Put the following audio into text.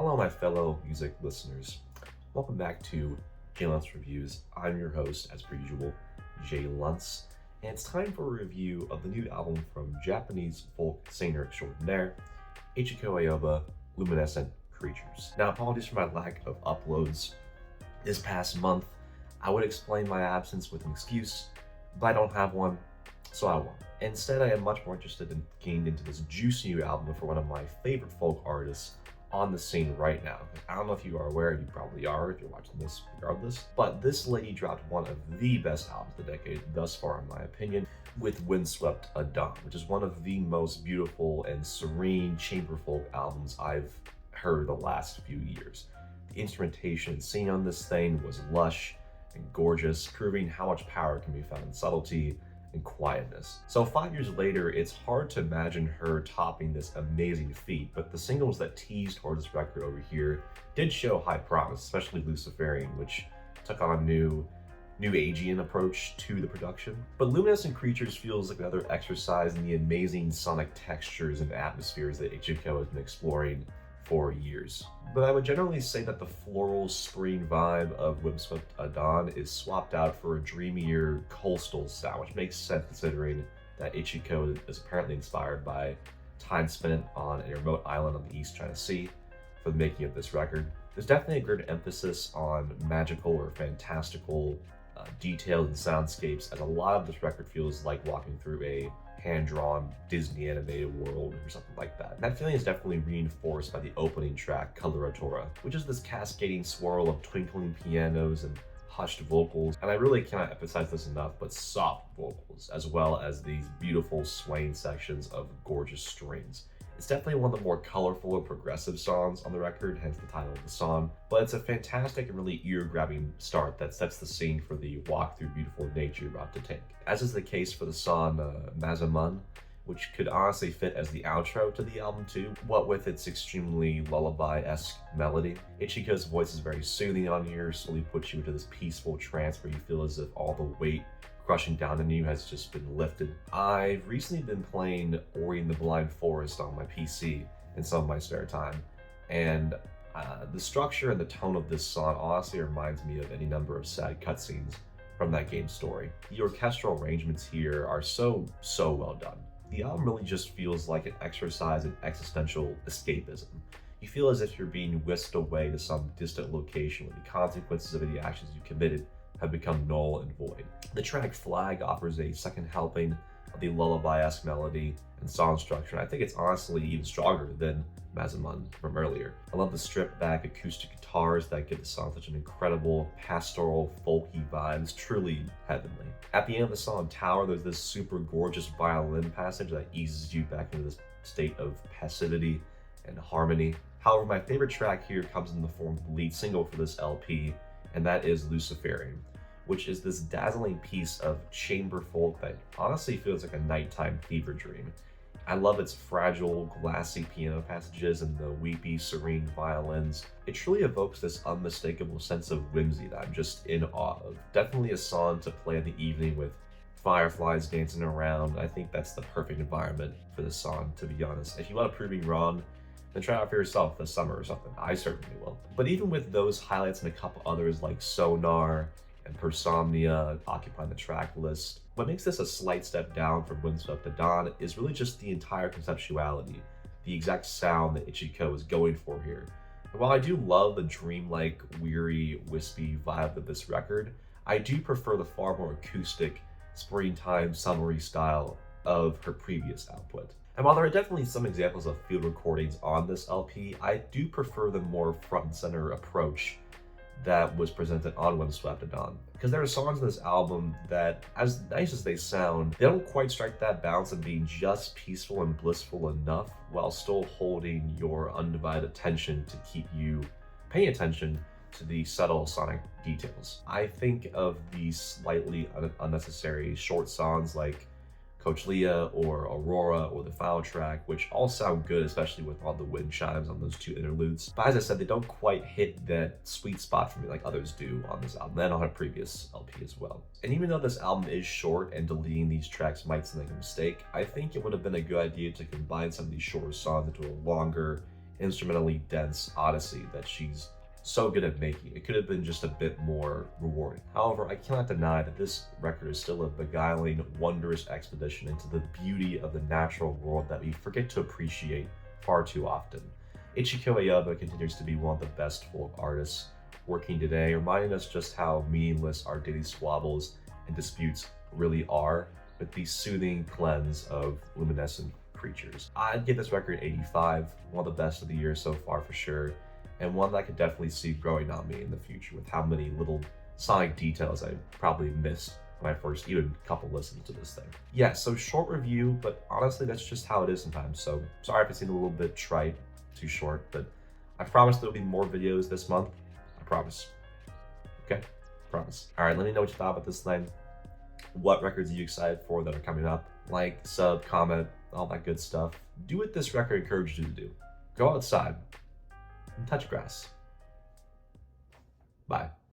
Hello, my fellow music listeners. Welcome back to Jlunce Reviews. I'm your host, as per usual, Jlunce, and it's time for a review of the new album from Japanese folk singer extraordinaire, Ichiko Aoba, Luminescent Creatures. Now, apologies for my lack of uploads this past month. I would explain my absence with an excuse, but I don't have one, so I won't. Instead, I am much more interested in getting into this juicy new album for one of my favorite folk artists on the scene right now. I don't know if you are aware, you probably are if you're watching this regardless, but this lady dropped one of the best albums of the decade thus far in my opinion, with Windswept at Dawn, which is one of the most beautiful and serene chamber folk albums I've heard the last few years. The instrumentation seen on this thing was lush and gorgeous, proving how much power can be found in subtlety and quietness. So 5 years later, it's hard to imagine her topping this amazing feat, but the singles that teased towards this record over here did show high promise, especially Luciferian, which took on a new Aegean approach to the production. But Luminescent Creatures feels like another exercise in the amazing sonic textures and atmospheres that Ichiko has been exploring for years. But I would generally say that the floral spring vibe of Windswept at Dawn is swapped out for a dreamier coastal style, which makes sense considering that Ichiko is apparently inspired by time spent on a remote island on the East China Sea for the making of this record. There's definitely a great emphasis on magical or fantastical details and soundscapes, as a lot of this record feels like walking through a hand-drawn Disney animated world or something like that. And that feeling is definitely reinforced by the opening track, Coloratura, which is this cascading swirl of twinkling pianos and hushed vocals, and I really cannot emphasize this enough, but soft vocals, as well as these beautiful swaying sections of gorgeous strings. It's definitely one of the more colorful and progressive songs on the record, hence the title of the song, but it's a fantastic and really ear-grabbing start that sets the scene for the walk through beautiful nature you're about to take. As is the case for the song Mazamun, which could honestly fit as the outro to the album too, what with its extremely lullaby-esque melody. Ichiko's voice is very soothing on here, slowly puts you into this peaceful trance where you feel as if all the weight crushing down on you has just been lifted. I've recently been playing Ori and the Blind Forest on my PC in some of my spare time, and the structure and the tone of this song honestly reminds me of any number of sad cutscenes from that game's story. The orchestral arrangements here are so well done. The album really just feels like an exercise in existential escapism. You feel as if you're being whisked away to some distant location where the consequences of any actions you committed have become null and void. The track Flag offers a second helping of the lullaby-esque melody and song structure, and I think it's honestly even stronger than Mazamun from earlier. I love the stripped-back acoustic guitars that give the song such an incredible pastoral, folky vibe. It's truly heavenly. At the end of the song Tower, there's this super gorgeous violin passage that eases you back into this state of passivity and harmony. However, my favorite track here comes in the form of the lead single for this LP, and that is Luciferian, which is this dazzling piece of chamber folk that honestly feels like a nighttime fever dream. I love its fragile, glassy piano passages and the weepy, serene violins. It truly evokes this unmistakable sense of whimsy that I'm just in awe of. Definitely a song to play in the evening with fireflies dancing around. I think that's the perfect environment for this song, to be honest. If you want to prove me wrong, then try it out for yourself this summer or something. I certainly will. But even with those highlights and a couple others like Sonar and Persomnia occupying the track list, what makes this a slight step down from Windswept at Dawn is really just the entire conceptuality, the exact sound that Ichiko is going for here. And while I do love the dreamlike, weary, wispy vibe of this record, I do prefer the far more acoustic, springtime, summery style of her previous output. And while there are definitely some examples of field recordings on this LP, I do prefer the more front and center approach that was presented on Windswept at Dawn. Because there are songs in this album that, as nice as they sound, they don't quite strike that balance of being just peaceful and blissful enough while still holding your undivided attention to keep you paying attention to the subtle sonic details. I think of these slightly unnecessary short songs like Coach Leah or Aurora or the final track, which all sound good, especially with all the wind chimes on those two interludes. But as I said, they don't quite hit that sweet spot for me like others do on this album and on a previous LP as well. And even though this album is short and deleting these tracks might seem like a mistake, I think it would have been a good idea to combine some of these shorter songs into a longer instrumentally dense odyssey that she's so good at making. It could have been just a bit more rewarding. However, I cannot deny that this record is still a beguiling, wondrous expedition into the beauty of the natural world that we forget to appreciate far too often. Ichiko Aoba continues to be one of the best folk artists working today, reminding us just how meaningless our daily squabbles and disputes really are with the soothing cleanse of luminescent creatures. I'd give this record 85, one of the best of the year so far for sure, and one that I could definitely see growing on me in the future with how many little sonic details I probably missed when I first even couple listens to this thing. Yeah, so short review, but honestly that's just how it is sometimes, so sorry if it seemed a little bit trite, too short, but I promise there'll be more videos this month. I promise. Okay? Promise. Alright, let me know what you thought about this thing. What records are you excited for that are coming up? Like, sub, comment, all that good stuff. Do what this record encourages you to do. Go outside and touch grass. Bye.